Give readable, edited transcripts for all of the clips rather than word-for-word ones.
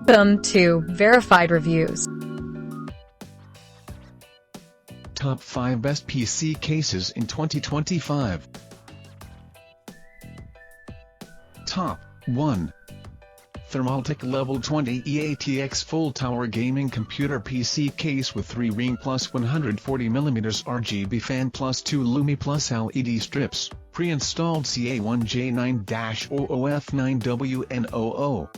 Welcome to Verified Reviews. Top 5 Best PC Cases in 2025. Top 1. Thermaltake Level 20 ATX Full Tower Gaming Computer PC Case with 3 ring plus 140mm RGB fan plus 2 Lumi plus LED strips, pre-installed CA1J9-00F9WNOO.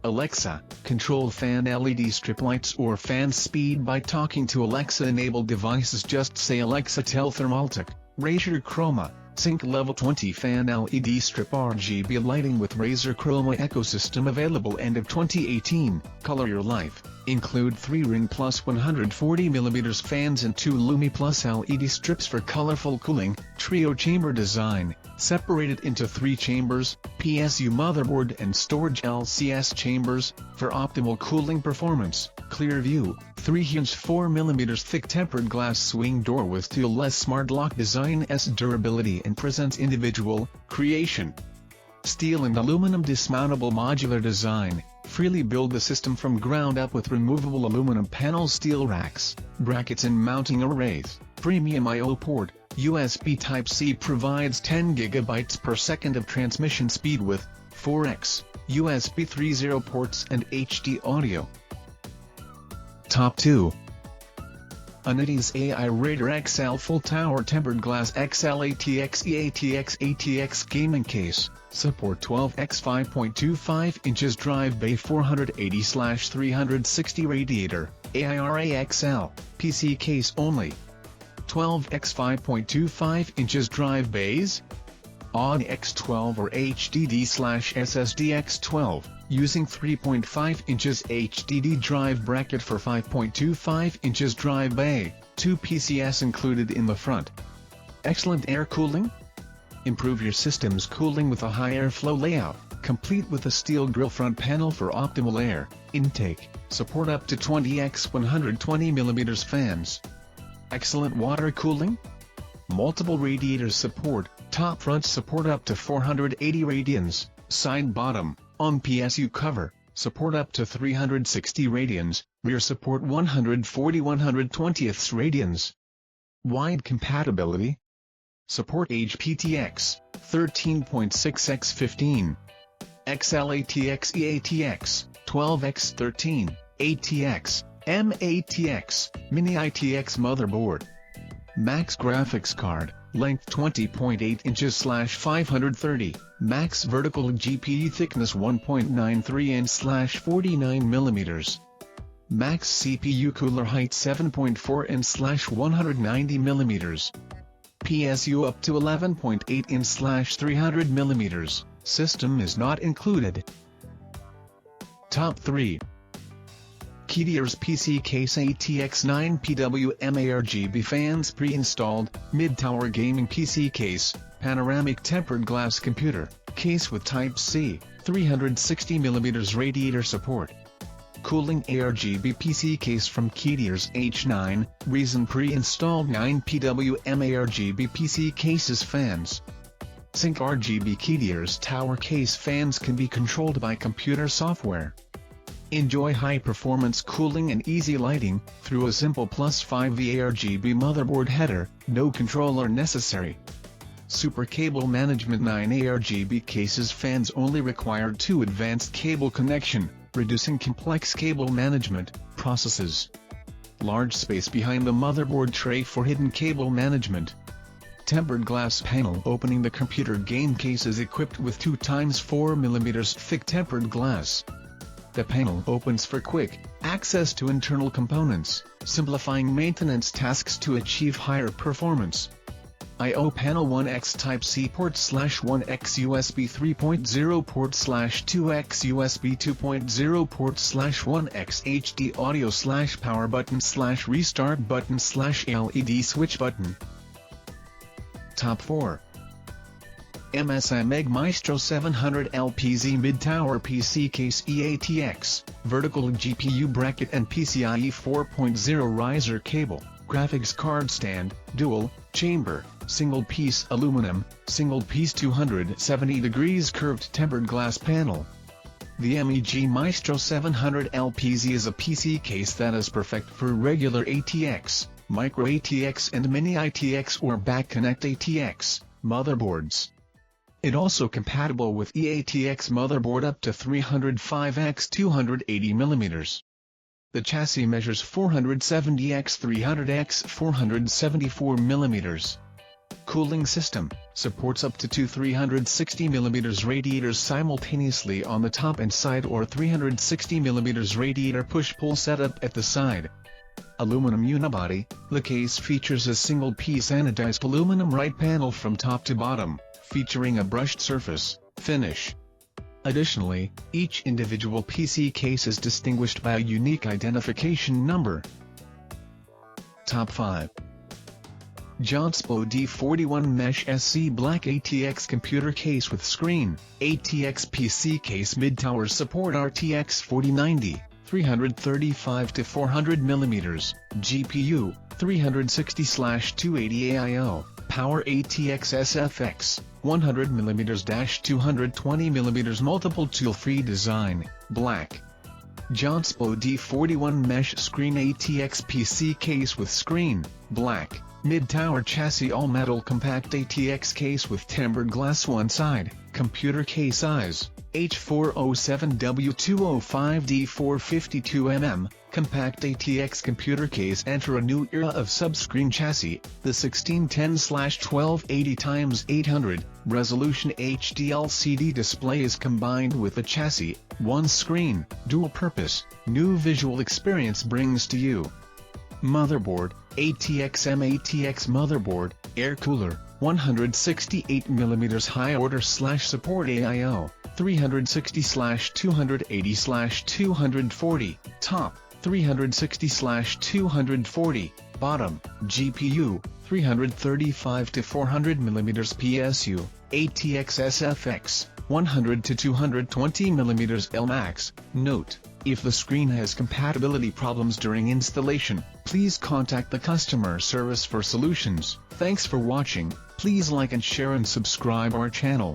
Alexa, control fan LED strip lights or fan speed by talking to Alexa-enabled devices. Just say Alexa tell Thermaltake, Radiator Chroma, Sync Level 20 fan LED strip RGB lighting with Razer Chroma ecosystem available end of 2018, color your life, include 3 ring plus 140mm fans and 2 Lumi plus LED strips for colorful cooling, trio chamber design, separated into 3 chambers, PSU motherboard and storage LCS chambers, for optimal cooling performance, clear view, 3-inch 4mm thick tempered glass swing door with steel-less smart lock design S durability and presents individual creation. Steel and aluminum dismountable modular design, freely build the system from ground up with removable aluminum panels, steel racks, brackets and mounting arrays, premium I/O port. USB Type-C provides 10 GB per second of transmission speed with 4x USB 3.0 ports and HD audio. Top 2. Anidees AI Radiator XL Full Tower Tempered Glass XL-ATX ATX Gaming Case, support 12x 5.25 inches drive bay 480/360 Radiator, AIRA XL, PC case only. 12x 5.25 inches drive bays? AUD-X12 or HDD/SSD-X12, using 3.5 inches HDD drive bracket for 5.25 inches drive bay, 2 PCS included in the front. Excellent air cooling? Improve your system's cooling with a high airflow layout, complete with a steel grill front panel for optimal air intake, support up to 20x 120mm fans. Excellent water cooling? Multiple radiators support, top front support up to 480 radians, side bottom, on PSU cover, support up to 360 radians, rear support 140/120 radians. Wide compatibility? Support HPTX, 13.6x15. XL-ATX e-ATX, 12x13, ATX, m-atx, mini-ITX motherboard. Max graphics card, length 20.8 inches/530, max vertical GPU thickness 1.93 in/49mm. Max CPU cooler height 7.4 in/190mm. PSU up to 11.8 in/300mm, system is not included. Top 3. KEDIERS PC Case-E-ATX 9PWM ARGB fans pre-installed, mid-tower gaming PC case, panoramic tempered glass computer, case with Type-C, 360mm radiator support. Cooling ARGB PC case from KEDIERS H9, reason pre-installed 9PWM ARGB PC cases fans. Sync RGB KEDIERS tower case fans can be controlled by computer software. Enjoy high-performance cooling and easy lighting, through a simple plus 5V ARGB motherboard header, no controller necessary. Super Cable Management 9 ARGB cases fans only require 2 advanced cable connection, reducing complex cable management processes. Large space behind the motherboard tray for hidden cable management. Tempered glass panel opening. The computer game case is equipped with 2x4mm thick tempered glass. The panel opens for quick access to internal components, simplifying maintenance tasks to achieve higher performance. I/O panel 1x Type-C port/1x USB 3.0 port/2x USB 2.0 port/1x HD audio/power button/restart button/LED switch button. Top 4. MSI MEG Maestro 700 LPZ Mid-Tower PC Case-E-ATX, Vertical GPU Bracket and PCIe 4.0 riser cable, graphics card stand, dual, chamber, single-piece aluminum, single-piece 270 degrees curved tempered glass panel. The MEG Maestro 700 LPZ is a PC case that is perfect for regular ATX, micro ATX and mini ATX or back connect ATX motherboards. It also compatible with e-ATX motherboard up to 305x280mm. The chassis measures 470x300x 474mm. Cooling system, supports up to two 360mm radiators simultaneously on the top and side or 360mm radiator push-pull setup at the side. Aluminum unibody, the case features a single-piece anodized aluminum right panel from top to bottom, featuring a brushed surface finish. Additionally, each individual PC case is distinguished by a unique identification number. Top 5. JONSBO D41 Mesh SC Black ATX Computer Case with Screen, ATX PC Case Mid-Tower Support RTX 4090, 335-400mm, GPU, 360/280 AIO, Power ATX SFX, 100mm-220mm Multiple Tool-Free Design, Black. JONSBO D41 Mesh Screen ATX PC Case with Screen, Black. Mid-tower chassis all-metal compact ATX case with tempered glass one side, computer case size, H407W205D452mm, compact ATX computer case. Enter a new era of sub-screen chassis, the 1610/1280x800, resolution HD LCD display is combined with the chassis, one screen, dual purpose, new visual experience brings to you. Motherboard, ATX m-atx motherboard, air cooler, 168mm high order/support AIO, 360/280/240, top, 360/240, bottom, GPU, 335-400mm PSU, ATX SFX, 100-220mm LMAX. Note: if the screen has compatibility problems during installation, please contact the customer service for solutions. Thanks for watching. Please like and share and subscribe our channel.